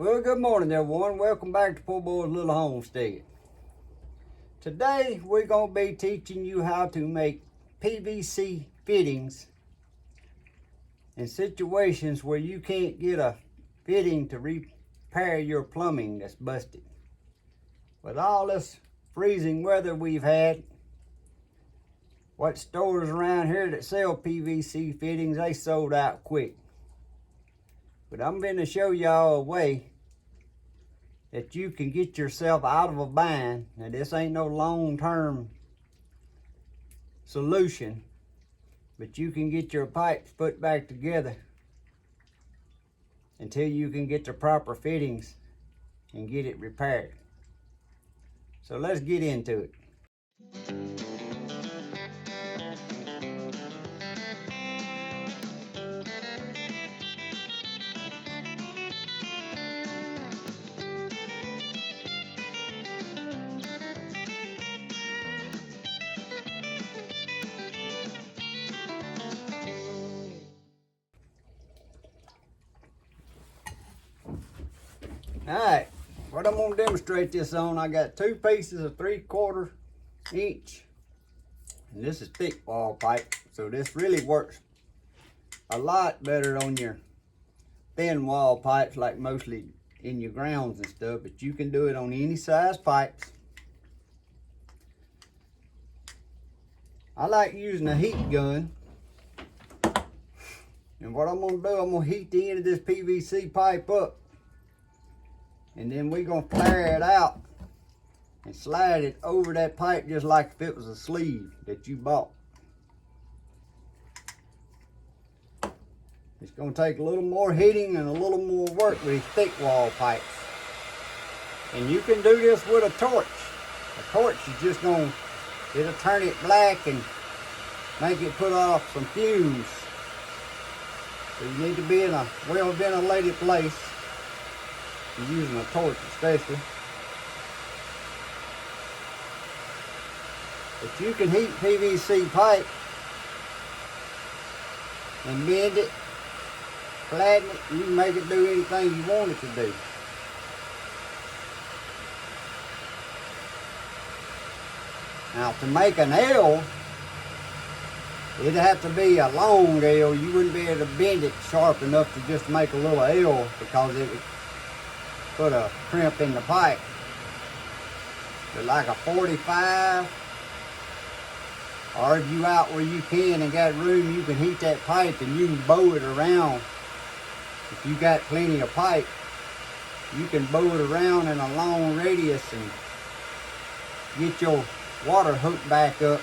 Well, good morning everyone. Welcome back to Poor Boy's Little Homestead. Today we're going to be teaching you how to make PVC fittings in situations where you can't get a fitting to repair your plumbing that's busted. With all this freezing weather we've had, what stores around here that sell PVC fittings, they sold out quick. But I'm going to show y'all a way that you can get yourself out of a bind. Now this ain't no long-term solution, but you can get your pipes put back together until you can get the proper fittings and get it repaired. So let's get into it. Alright, what I'm going to demonstrate this on, I got two pieces of 3/4 inch, and this is thick wall pipe, so this really works a lot better on your thin wall pipes, like mostly in your grounds and stuff, but you can do it on any size pipes. I like using a heat gun, and what I'm going to do, I'm going to heat the end of this PVC pipe up, and then we're going to flare it out and slide it over that pipe just like if it was a sleeve that you bought. It's going to take a little more heating and a little more work with these thick wall pipes. And you can do this with a torch. A torch is just going to, it'll turn it black and make it put off some fumes. So you need to be in a well ventilated place. You're using a torch especially. But you can heat PVC pipe and bend it, flatten it, and you can make it do anything you want it to do. Now to make an L, it'd have to be a long L. You wouldn't be able to bend it sharp enough to just make a little L, because it would put a crimp in the pipe. But like a 45, or if you out where you can and got room, you can heat that pipe and you can bow it around. If you got plenty of pipe, you can bow it around in a long radius and get your water hooked back up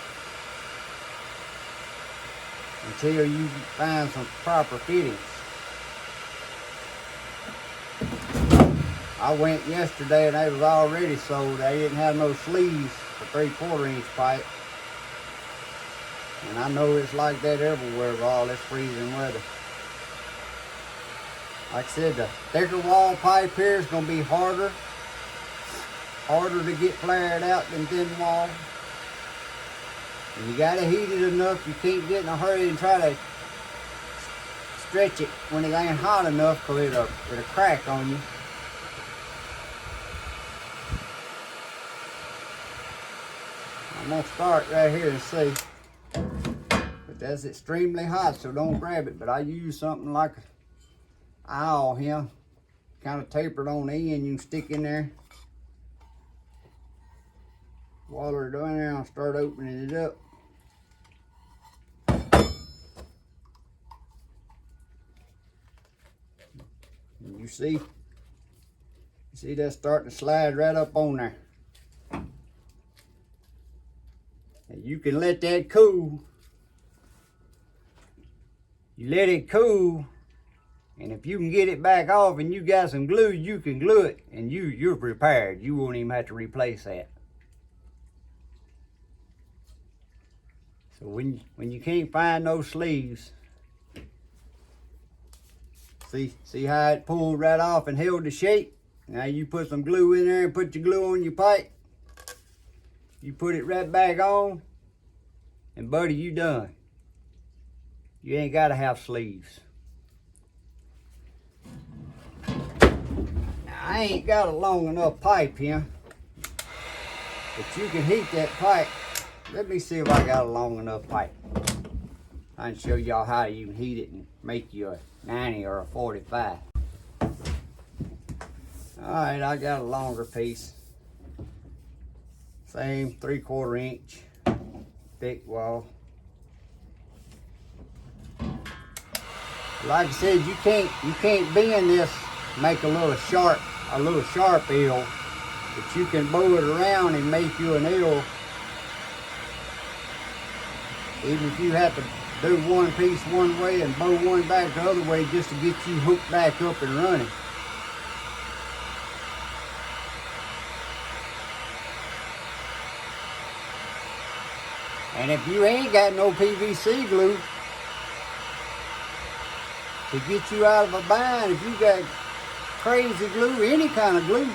until you find some proper fittings. I went yesterday and they was already sold. They didn't have no sleeves for 3/4 inch pipe. And I know it's like that everywhere with all this freezing weather. Like I said, the thicker wall pipe here is going to be harder to get flared out than thin wall. And you got to heat it enough. You can't get in a hurry and try to stretch it when it ain't hot enough, because it'll crack on you. I'm going to start right here and see. But that's extremely hot, so don't grab it. But I use something like an awl here, kind of tapered on the end. You can stick in there, water it down there, and start opening it up. And you see that's starting to slide right up on there. And you can let that cool. You let it cool, and if you can get it back off and you got some glue, you can glue it, and you're prepared. You won't even have to replace that. So when you can't find those sleeves, see how it pulled right off and held the shape? Now you put some glue in there and put your glue on your pipe. You put it right back on, and buddy, you done. You ain't gotta have sleeves. I ain't got a long enough pipe here, but you can heat that pipe. Let me see if I got a long enough pipe. I can show y'all how you can heat it and make you a 90 or a 45. Alright, I got a longer piece. Same 3/4 inch thick wall. Like I said, you can't bend this, make a little sharp L, but you can bow it around and make you an L. Even if you have to do one piece one way and bow one back the other way just to get you hooked back up and running. And if you ain't got no PVC glue to get you out of a bind, if you got crazy glue, any kind of glue,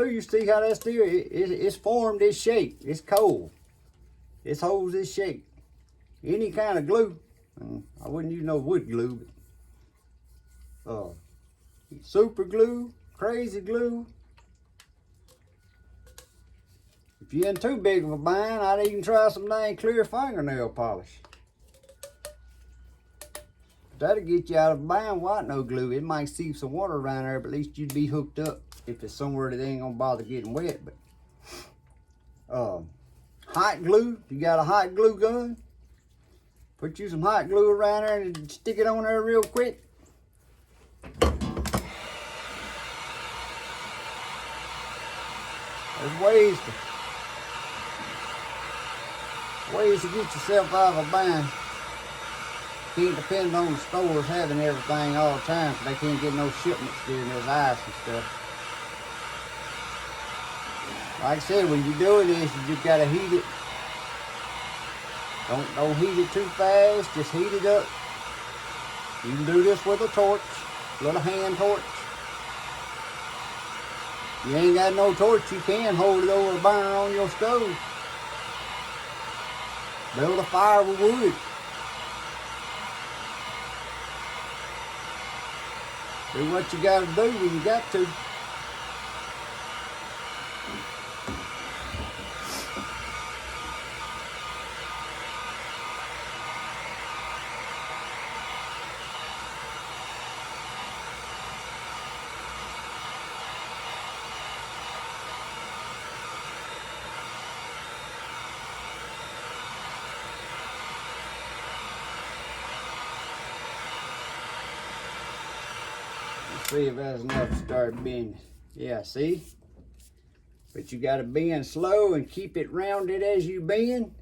you see how that's still, it's formed this shape. It's cold. This holds this shape. Any kind of glue, I wouldn't use no wood glue, but super glue, crazy glue. If you're in too big of a bind, I'd even try some dang clear fingernail polish. That'll get you out of a bind without no glue. It might seep some water around there, but at least you'd be hooked up if it's somewhere that ain't gonna bother getting wet. But hot glue, if you got a hot glue gun, put you some hot glue around there and stick it on there real quick. There's ways to get yourself out of a bind. Can't depend on the stores having everything all the time, so they can't get no shipments during this ice and stuff. Like I said, when you're doing this, you just gotta heat it. Don't heat it too fast, just heat it up. You can do this with a torch, a little hand torch. If you ain't got no torch, you can hold it over a burner on your stove. Build a fire with wood. Do what you gotta do when you got to. See if that's enough to start bending. Yeah, see? But you gotta bend slow and keep it rounded as you bend.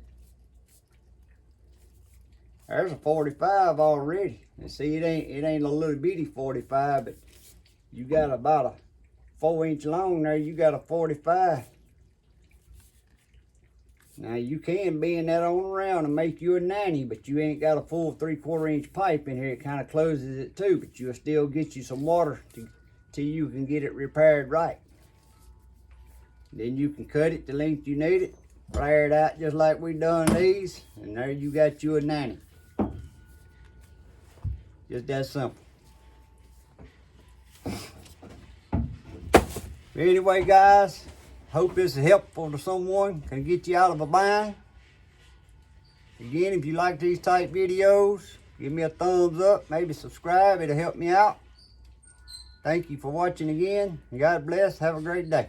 There's a 45 already. And see, it ain't a little bitty 45, but you got about a 4-inch long there, you got a 45. Now you can bend that on around and make you a 90, but you ain't got a full 3/4 inch pipe in here. It kind of closes it too, but you'll still get you some water till you can get it repaired right. Then you can cut it the length you need it, flare it out just like we done these, and there you got you a 90. Just that simple. Anyway, guys, hope this is helpful to someone, can get you out of a bind. Again, if you like these type videos, give me a thumbs up, maybe subscribe, it'll help me out. Thank you for watching again, and God bless, have a great day.